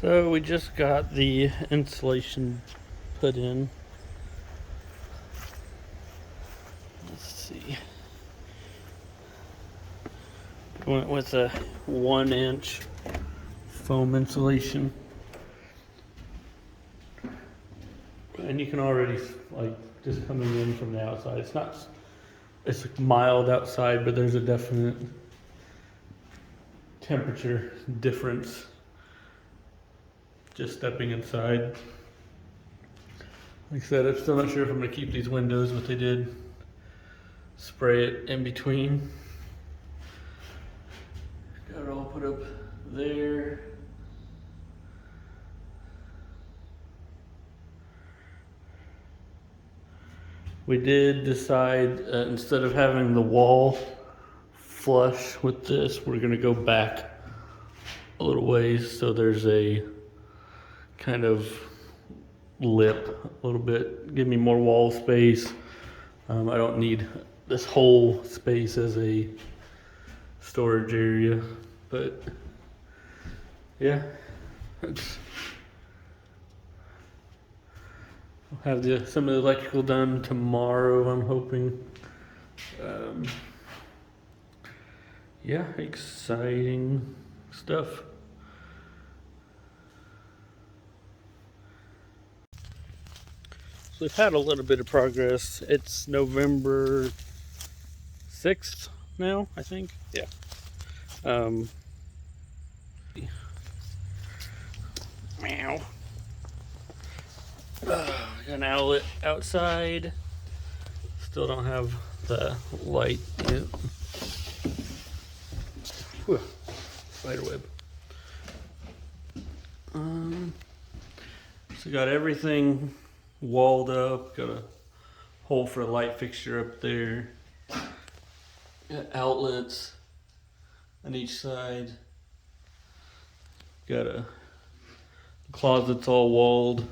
So we just got the insulation put in. Let's see. Went with a 1-inch foam insulation. And you can already, like, just coming in from the outside, it's mild outside, but there's a definite temperature difference just stepping inside. Like I said, I'm still not sure if I'm going to keep these windows, but they did spray it in between. Got it all put up there. We did decide instead of having the wall flush with this, we're going to go back a little ways so there's a kind of lip a little bit, give me more wall space. I don't need this whole space as a storage area, but yeah, I'll have some of the electrical done tomorrow, I'm hoping. Yeah, exciting stuff. So we've had a little bit of progress. It's November 6th now, I think. Yeah. Meow. Got an outlet outside. Still don't have the light yet. Whew. Spider web. So got everything walled up. Got a hole for a light fixture up there. Got outlets on each side. Got a closet's all walled.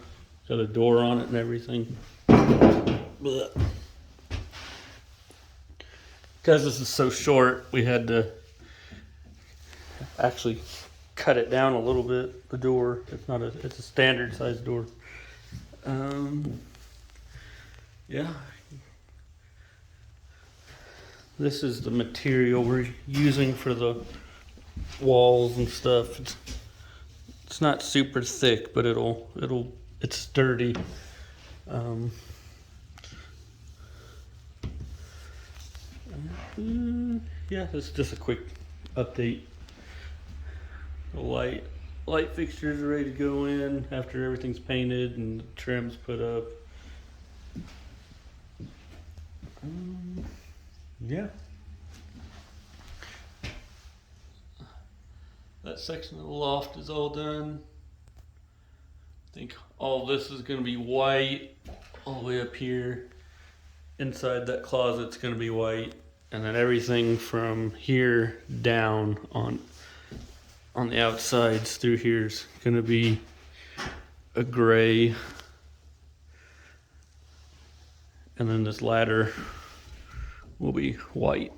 Got a door on it and everything. Because this is so short, we had to actually cut it down a little bit. The door, it's a standard size door. Yeah. This is the material we're using for the walls and stuff. It's not super thick, but it's sturdy. Yeah, it's just a quick update. The light fixtures are ready to go in after everything's painted and the trim's put up. Yeah. That section of the loft is all done. I think all this is going to be white all the way up here. Inside that closet's going to be white, and then everything from here down on the outsides through here is going to be a gray. And then this ladder will be white.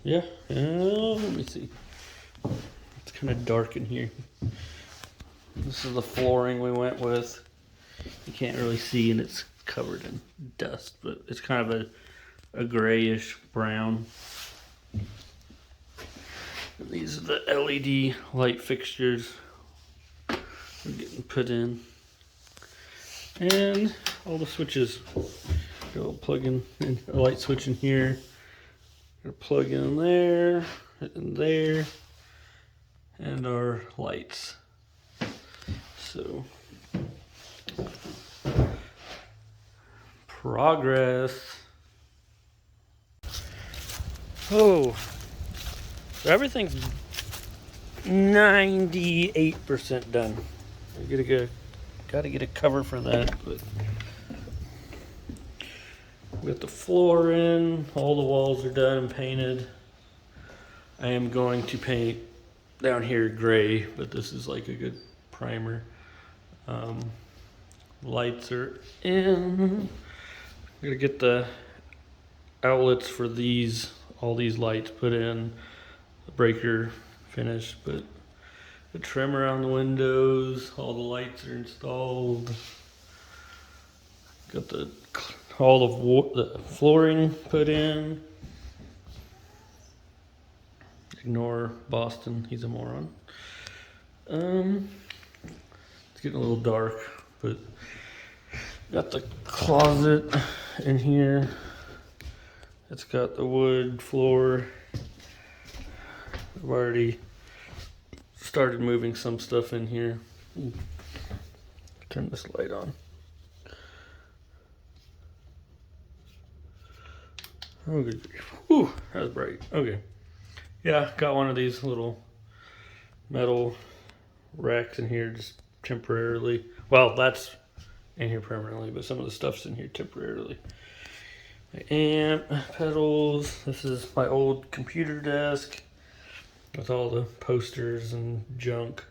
Yeah, let me see. It's kind of dark in here. This is the flooring we went with. You can't really see, and it's covered in dust, but it's kind of a grayish brown. And these are the LED light fixtures we're getting put in. And all the switches. Go plug in a light switch in here. Gonna plug in there, and there, and our lights. So, progress. Oh, so everything's 98% done. Gotta get a cover for that, but we got the floor in, all the walls are done and painted. I am going to paint down here gray, but this is like a good primer. Lights are in. I'm gonna get the outlets for all these lights put in, the breaker finished, but The trim around the windows, all the lights are installed. Got all of the flooring put in. Ignore Boston, he's a moron. It's getting a little dark, but got the closet in here. It's got the wood floor. I've already started moving some stuff in here. Turn this light on. Oh, good grief. Whew, that was bright. Okay. Yeah, got one of these little metal racks in here just temporarily. Well, that's in here permanently, but some of the stuff's in here temporarily. My amp, pedals. This is my old computer desk with all the posters and junk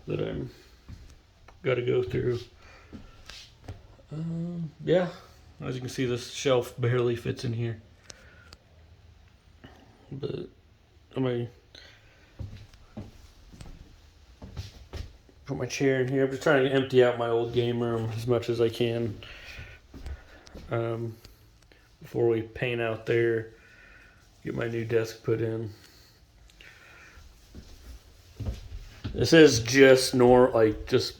that I'm got to go through. Yeah, as you can see, this shelf barely fits in here. But I might put my chair in here. I'm just trying to empty out my old game room as much as I can before we paint out there. Get my new desk put in. This is just just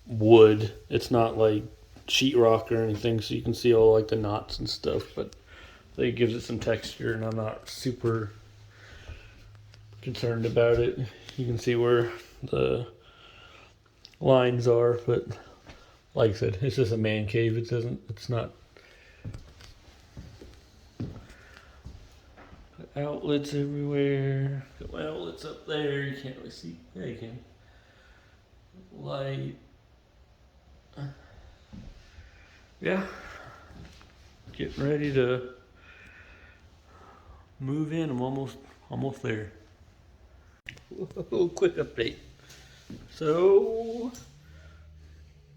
wood. It's not like sheetrock or anything, so you can see all like the knots and stuff, but it gives it some texture, and I'm not super concerned about it. You can see where the lines are, but like I said, it's just a man cave. It's not outlets everywhere. Got my outlets up there. You can't really see. Yeah, you can. Light. Yeah. Getting ready to move in. I'm almost there. Whoa, quick update. So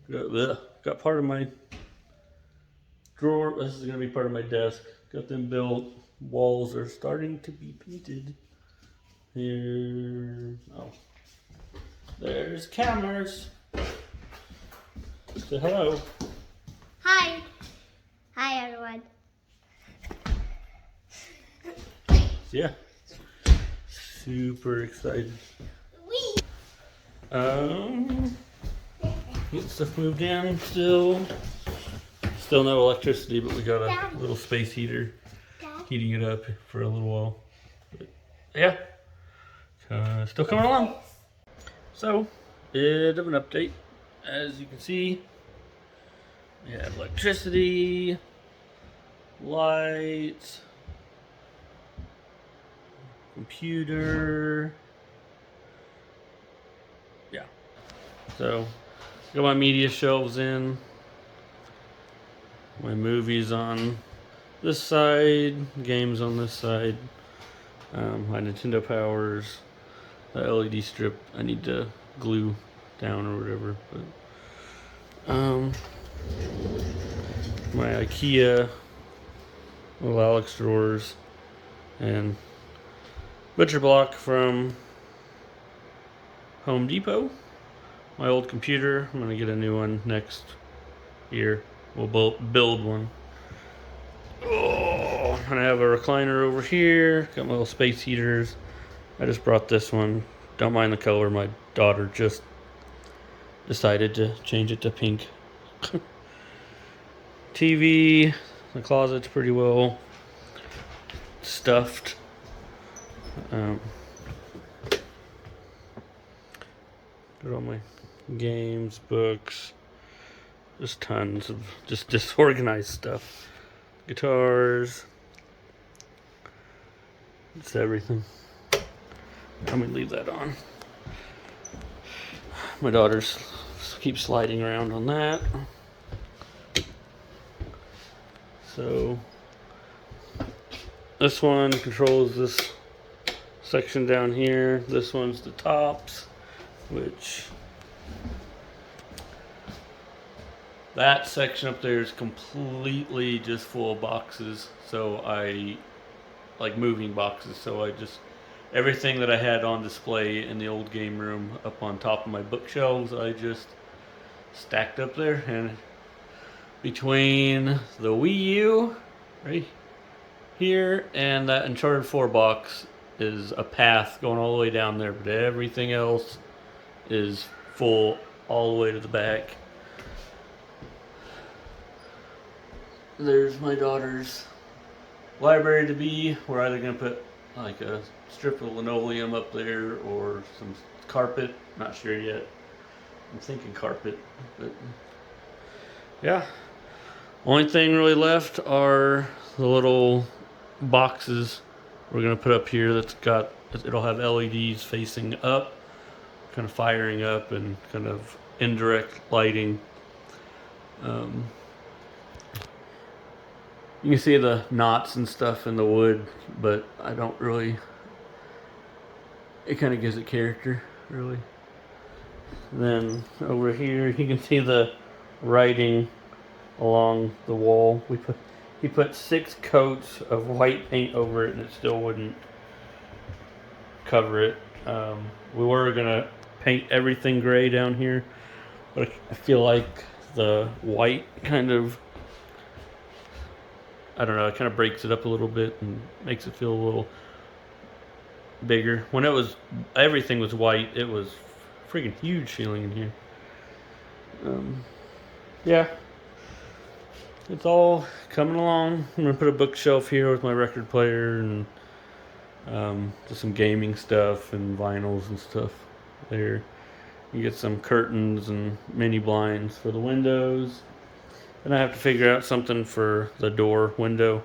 got part of my drawer. This is gonna be part of my desk. Got them built. Walls are starting to be painted. Here. Oh. There's cameras. Say hello. Hi. Hi, everyone. Yeah. Super excited. Wee. Get stuff moved in still. Still no electricity, but we got a little space heater heating it up for a little while. But yeah. Still coming along. So, bit of an update. As you can see, we have electricity, lights, computer. Yeah. So, got my media shelves in. My movies on this side, games on this side. My Nintendo powers, the LED strip I need to glue down or whatever. But my IKEA little Alex drawers and butcher block from Home Depot. My old computer, I'm gonna get a new one next year. We'll build one. Oh, and I have a recliner over here. Got my little space heaters. I just brought this one. Don't mind the color. My daughter just decided to change it to pink. TV. The closet's pretty well stuffed. Got all my games, books. Just tons of just disorganized stuff. Guitars. It's everything. Let me leave that on. My daughters keep sliding around on that. So this one controls this section down here. This one's the tops, which that section up there is completely just full of boxes. So I like moving boxes. So I just everything that I had on display in the old game room up on top of my bookshelves, I just stacked up there. And between the Wii U right here and that Uncharted 4 box is a path going all the way down there, but everything else is full all the way to the back. There's my daughter's library to be. We're either going to put like a strip of linoleum up there or some carpet. Not sure yet. I'm thinking carpet, but yeah. Only thing really left are the little boxes we're going to put up here. It'll have LEDs facing up, kind of firing up, and kind of indirect lighting. You can see the knots and stuff in the wood, but I don't really. It kind of gives it character, really. Then over here, you can see the writing along the wall. He put 6 coats of white paint over it, and it still wouldn't cover it. We were gonna paint everything gray down here, but I feel like the white kind of, I don't know, it kind of breaks it up a little bit and makes it feel a little bigger. When everything was white, it was freaking huge feeling in here. Yeah, it's all coming along. I'm gonna put a bookshelf here with my record player and just some gaming stuff and vinyls and stuff there. You get some curtains and mini blinds for the windows. And I have to figure out something for the door window.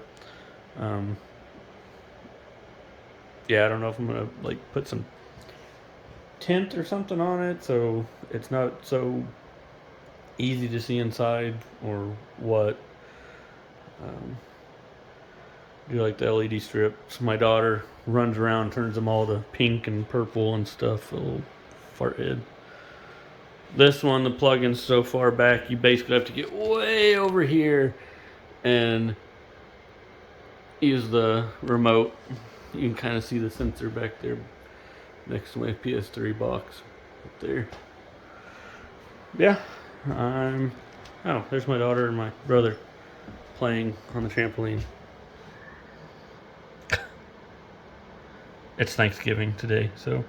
Yeah, I don't know if I'm gonna like put some tint or something on it so it's not so easy to see inside or what. Do like the LED strips. My daughter runs around, turns them all to pink and purple and stuff. A little fart head. This one, the plug-in's so far back, you basically have to get way over here and use the remote. You can kind of see the sensor back there next to my PS3 box up there. Yeah, oh, there's my daughter and my brother playing on the trampoline. It's Thanksgiving today, so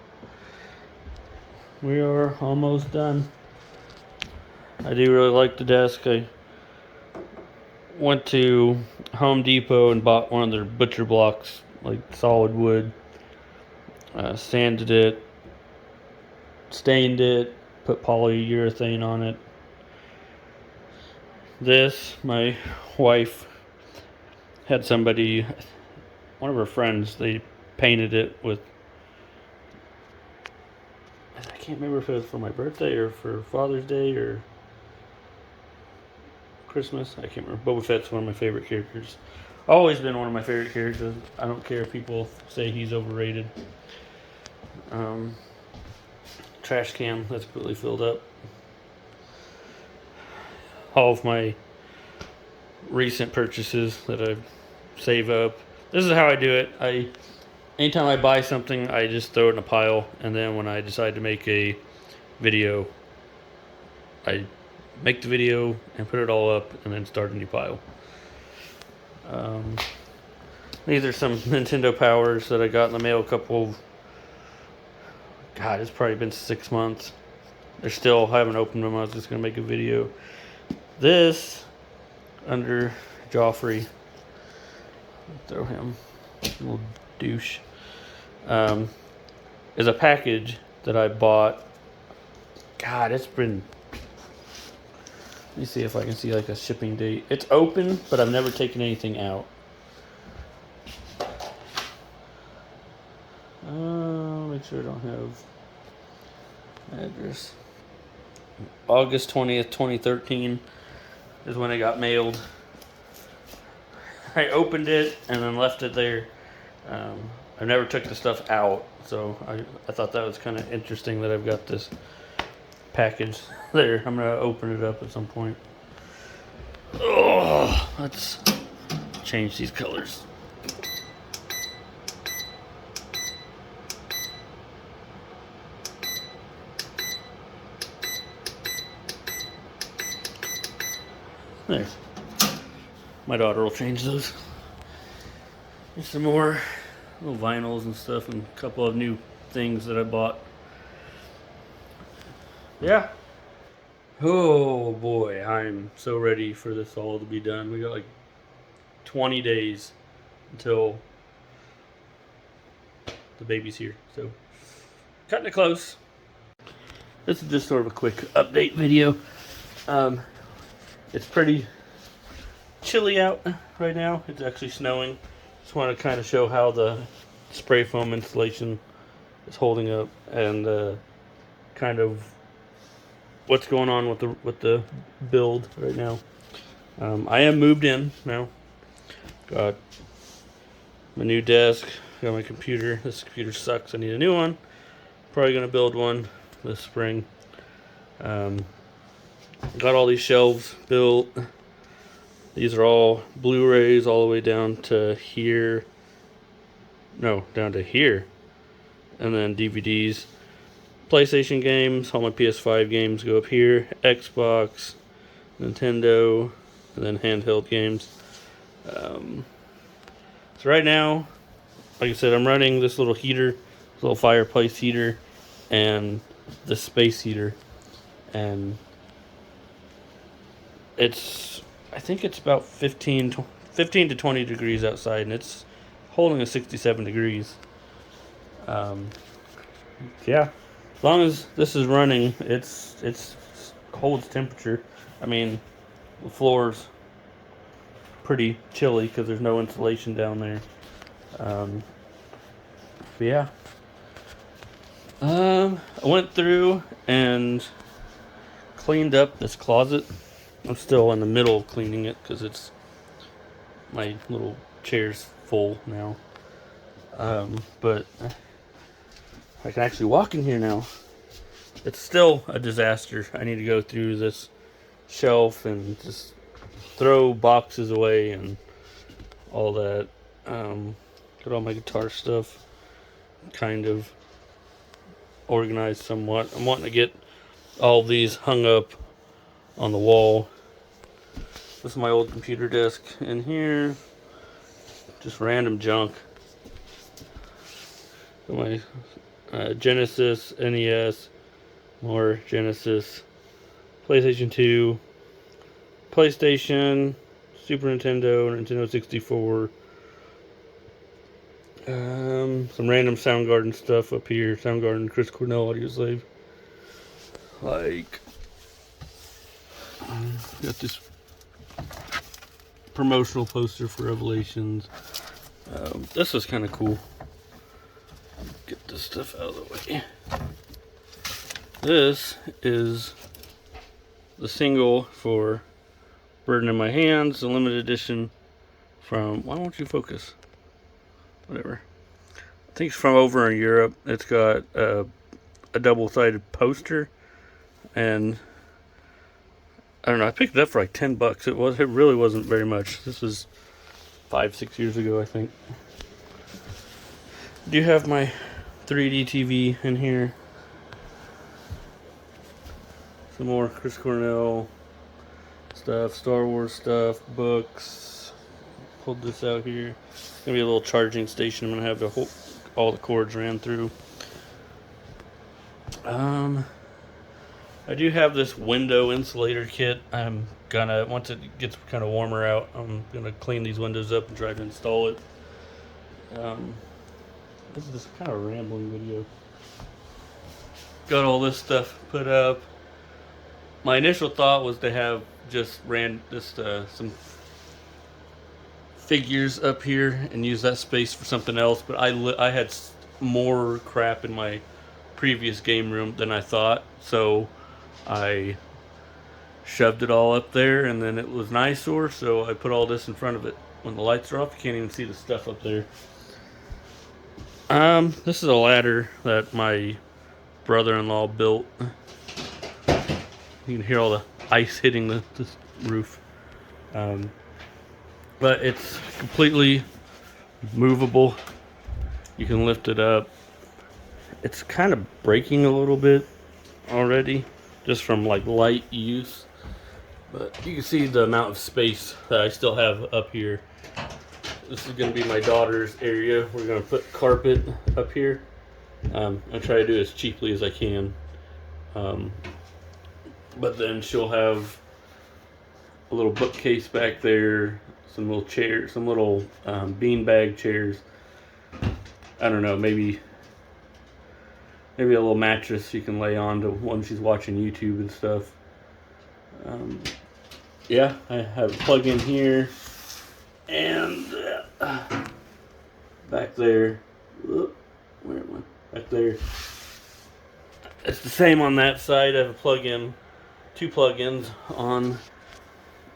we are almost done. I do really like the desk. I went to Home Depot and bought one of their butcher blocks, like solid wood. Sanded it, stained it, put polyurethane on it. This, my wife had somebody, one of her friends, they painted it with, I can't remember if it was for my birthday or for Father's Day or Christmas. I can't remember. Boba Fett's one of my favorite characters. Always been one of my favorite characters. I don't care if people say he's overrated. Trash can that's completely filled up. All of my recent purchases that I save up. This is how I do it. Anytime I buy something, I just throw it in a pile, and then when I decide to make a video, I make the video and put it all up, and then start a new pile. These are some Nintendo Powers that I got in the mail God, it's probably been 6 months. I haven't opened them. I was just going to make a video. This, under Joffrey, throw him, little douche, is a package that I bought. God, it's been, let me see if I can see like a shipping date. It's open, but I've never taken anything out. Make sure I don't have address. August 20th, 2013 is when it got mailed. I opened it and then left it there. I never took the stuff out, so I thought that was kind of interesting that I've got this package there. I'm going to open it up at some point. Oh, let's change these colors. There. My daughter will change those. There's some more little vinyls and stuff and a couple of new things that I bought. Yeah. Oh boy, I'm so ready for this all to be done. We got like 20 days until the baby's here. So, cutting it close. This is just sort of a quick update video. It's pretty chilly out right now. It's actually snowing. Just want to kind of show how the spray foam insulation is holding up and kind of what's going on with the build right now. I am moved in now. Got my new desk. Got my computer. This computer sucks. I need a new one. Probably gonna build one this spring. Got all these shelves built. These are all Blu-rays all the way down to here. No, down to here. And then DVDs. PlayStation games, all my PS5 games go up here. Xbox, Nintendo, and then handheld games. So right now, like I said, I'm running this little heater, this little fireplace heater, and the space heater. And I think it's about 15 to 20 degrees outside, and it's holding a 67 degrees. Yeah, as long as this is running, it's holds temperature. I mean, the floor's pretty chilly because there's no insulation down there. But yeah, I went through and cleaned up this closet. I'm still in the middle of cleaning it because it's my little chair's full now. But I can actually walk in here now. It's still a disaster. I need to go through this shelf and just throw boxes away and all that. Got all my guitar stuff kind of organized somewhat. I'm wanting to get all these hung up on the wall. This is my old computer desk in here. Just random junk. Got my Genesis, NES, more Genesis, PlayStation 2, PlayStation, Super Nintendo, Nintendo 64. Some random Soundgarden stuff up here. Soundgarden, Chris Cornell audio slave. Like, got this promotional poster for Revelations. This is kind of cool. Get this stuff out of the way. This is the single for Burden in My Hands, the limited edition from, why won't you focus? Whatever. I think it's from over in Europe. It's got a double-sided poster, and I don't know, I picked it up for like $10. It really wasn't very much. This was 5-6 years ago, I think. I do have my 3D TV in here. Some more Chris Cornell stuff, Star Wars stuff, books. Pulled this out here. It's gonna be a little charging station. I'm gonna have all the cords ran through. I do have this window insulator kit. I'm gonna, once it gets kind of warmer out, I'm gonna clean these windows up and try to install it. This is just kind of a rambling video. Got all this stuff put up. My initial thought was to have just some figures up here and use that space for something else, but I had more crap in my previous game room than I thought, so I shoved it all up there, and then it was an eyesore, so I put all this in front of it. When the lights are off, you can't even see the stuff up there. This is a ladder that my brother-in-law built. You can hear all the ice hitting this roof. But it's completely movable. You can lift it up. It's kind of breaking a little bit already, just from like light use. But you can see the amount of space that I still have up here. This is going to be my daughter's area. We're going to put carpet up here. I'll try to do it as cheaply as I can. But then she'll have a little bookcase back there, some little chairs, some little beanbag chairs. I don't know, maybe a little mattress you can lay on to when she's watching YouTube and stuff. Yeah, I have a plug in here, and back there. Where am I? Back there. It's the same on that side. I have a plug-in, 2 plug-ins on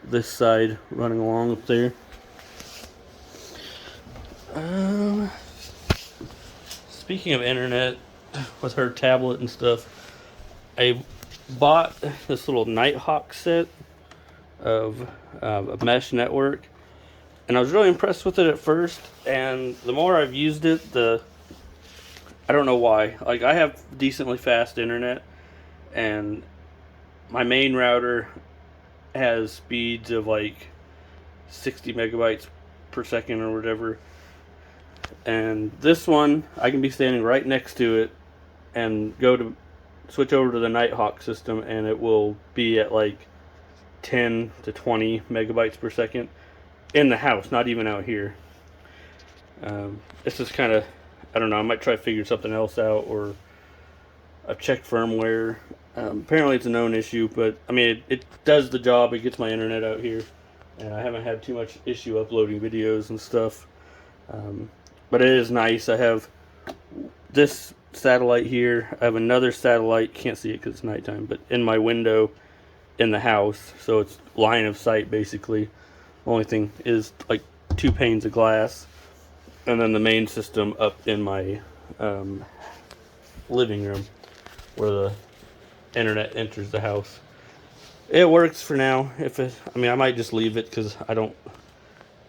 this side running along up there. Speaking of internet, with her tablet and stuff, I bought this little Nighthawk set of a mesh network, and I was really impressed with it at first, and the more I've used it, I don't know why. Like, I have decently fast internet, and my main router has speeds of like 60 megabytes per second or whatever. And this one, I can be standing right next to it and switch over to the Nighthawk system, and it will be at like 10 to 20 megabytes per second in the house, not even out here. This is kind of, I don't know, I might try to figure something else out, or I've checked firmware. Apparently it's a known issue, but I mean, it does the job. It gets my internet out here, and I haven't had too much issue uploading videos and stuff. But it is nice. I have this satellite here. I have another satellite, can't see it because it's nighttime, but in my window in the house, so it's line of sight basically. Only thing is like 2 panes of glass, and then the main system up in my living room where the internet enters the house. It works for now. I mean, I might just leave it because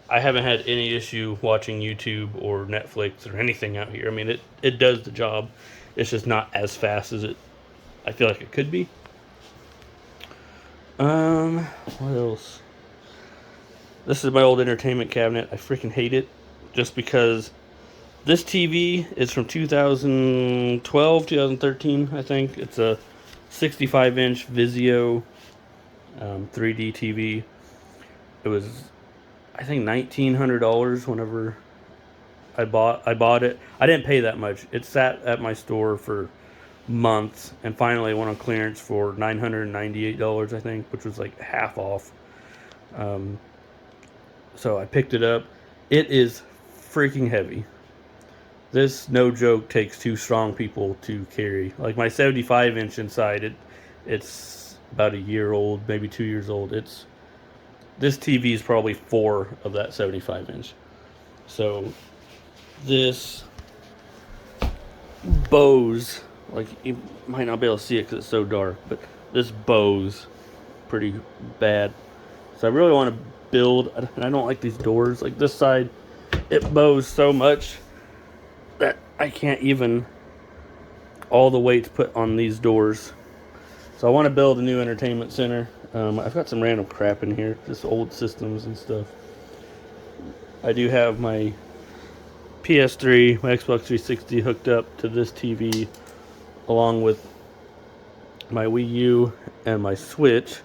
I haven't had any issue watching YouTube or Netflix or anything out here. I mean, it does the job. It's just not as fast as I feel like it could be. What else? This is my old entertainment cabinet. I freaking hate it, just because this TV is from 2012, 2013, I think. It's a 65-inch Vizio 3D TV. It was, I think, $1,900 whenever I bought it. I didn't pay that much. It sat at my store for months, and finally went on clearance for $998, I think, which was like half off. So I picked it up. It is freaking heavy. This, no joke, takes 2 strong people to carry. Like my 75-inch inside, it's about a year old, maybe 2 years old. This TV is probably 4 of that 75-inch. So this Bose, like, you might not be able to see it because it's so dark, but this Bose pretty bad. So I really want to build, and I don't like these doors. Like this side, it bows so much that I can't even all the weight put on these doors. So I want to build a new entertainment center. I've got some random crap in here, just old systems and stuff. I do have my PS3, my Xbox 360 hooked up to this TV, along with my Wii U and my Switch.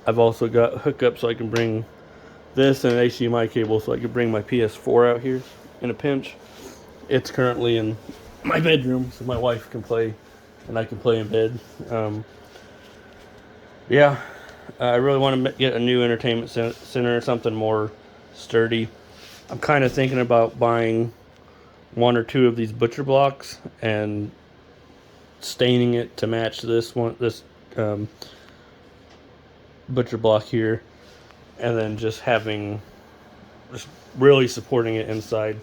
I've also got hookup so I can bring this and an HDMI cable so I can bring my PS4 out here in a pinch. It's currently in my bedroom so my wife can play and I can play in bed. Yeah, I really want to get a new entertainment center, something more sturdy. I'm kind of thinking about buying 1 or 2 of these butcher blocks and staining it to match this butcher block here, and then just really supporting it inside.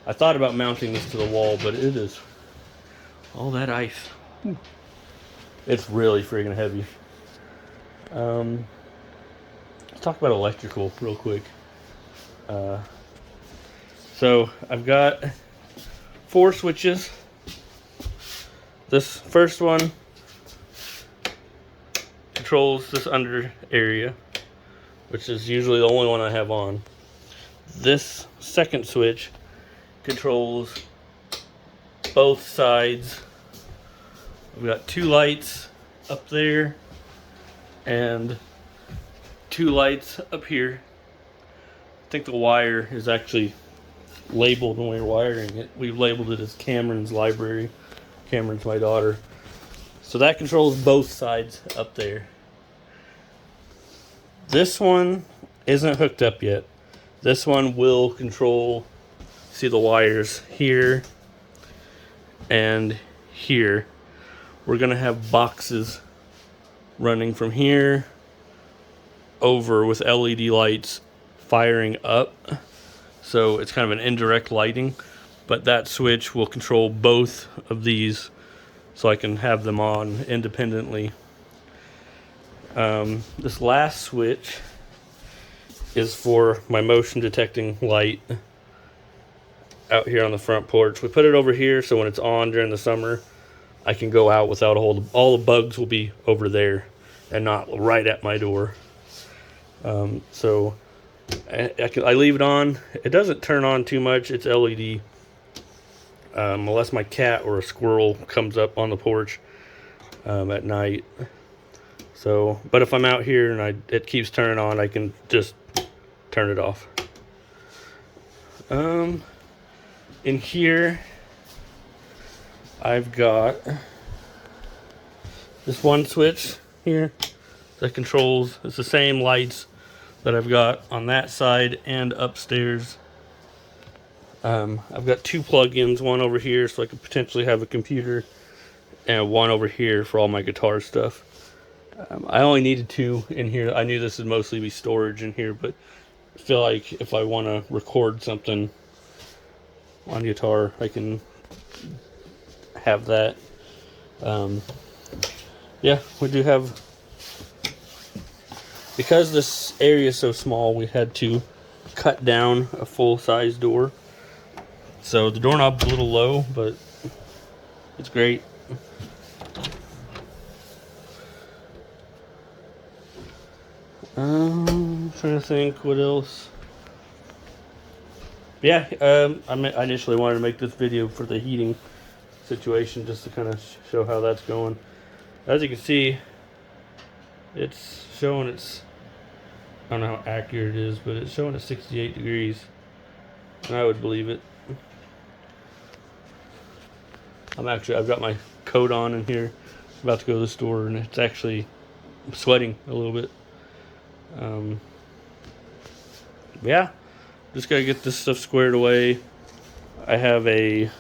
I thought about mounting this to the wall, but it is all that ice. It's really friggin' heavy. Let's talk about electrical real quick. So I've got 4 switches. This first one controls this under area, which is usually the only one I have on. This second switch controls both sides. We've got 2 lights up there and 2 lights up here. I think the wire is actually labeled when we were wiring it. We've labeled it as Cameron's library. Cameron's my daughter. So that controls both sides up there. This one isn't hooked up yet. This one will control, see the wires here and here. We're gonna have boxes running from here over with LED lights firing up. So it's kind of an indirect lighting, but that switch will control both of these so I can have them on independently. This last switch is for my motion detecting light out here on the front porch. We put it over here so when it's on during the summer, I can go out without a hold. All the bugs will be over there and not right at my door. So I leave it on. It doesn't turn on too much. It's LED. Unless my cat or a squirrel comes up on the porch at night. So, but if I'm out here and it keeps turning on, I can just turn it off. In here, I've got this one switch here that controls, it's the same lights that I've got on that side and upstairs. I've got 2 plug-ins, one over here so I could potentially have a computer, and one over here for all my guitar stuff. I only needed 2 in here. I knew this would mostly be storage in here, but I feel like if I want to record something on guitar, I can have that. Yeah, we do have, because this area is so small, we had to cut down a full-size door. So the doorknob's a little low, but it's great. Trying to think what else. Yeah, I initially wanted to make this video for the heating situation, just to kind of show how that's going. As you can see, it's showing it's, I don't know how accurate it is, but it's showing at 68 degrees. And I would believe it. I've got my coat on in here, about to go to the store, and it's actually, I'm sweating a little bit. Yeah, just gotta get this stuff squared away. I have a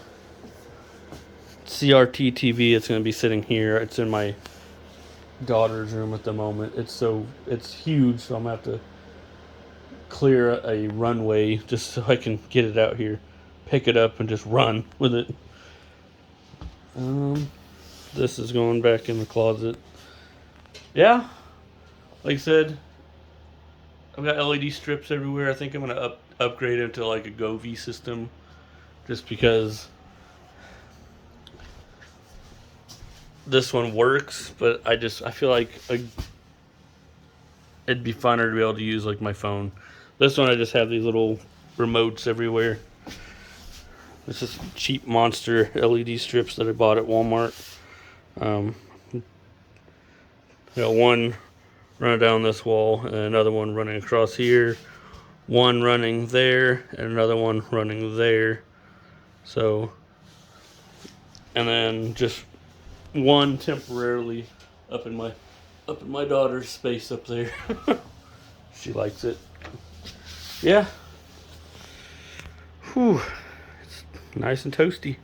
CRT TV. It's gonna be sitting here. It's in my daughter's room at the moment. It's huge, so I'm gonna have to clear a runway just so I can get it out here, pick it up, and just run with it. This is going back in the closet. Yeah, like I said, I've got LED strips everywhere. I think I'm gonna upgrade it to like a Govee system, just because this one works, but I feel like it'd be funner to be able to use like my phone. This one I just have these little remotes everywhere. This is cheap monster LED strips that I bought at Walmart. Got one running down this wall and another one running across here, one running there and another one running there. So, and then just one temporarily up in my daughter's space up there. She likes it. Yeah. Whew. It's nice and toasty.